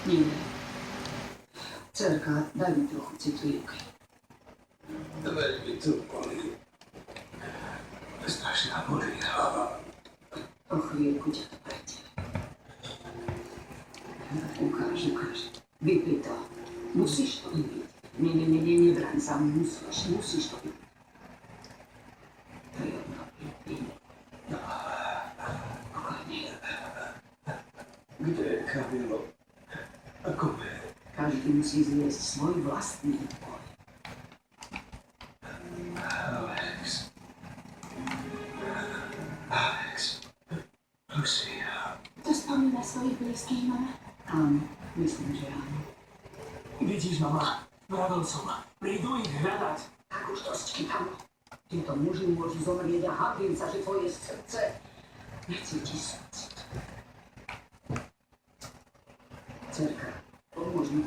Nie. Cerka, daj mi trochu cytrynki. Veľmi to boli. Strašná bolí hlava. O chvíľku ťa to prejde. Ukáž. Vypij to. Musíš to vypiť. Nebraň sa. Musíš to vypiť. To je jedno. Vypij. Pokojne. Kde je Kamilo? Ako je? Každý musí zjesť svoj vlastný boj. Alex. Lucia. To spomína svojich blízkych, mama? Áno, myslím, že áno. Vidíš, mama, vravel som, prídu ich hľadať. Tak už dosť čítamo. Títo muži môžu zomrieť a hambím sa, že tvoje srdce necíti súcit. Cerka, pomôž mi to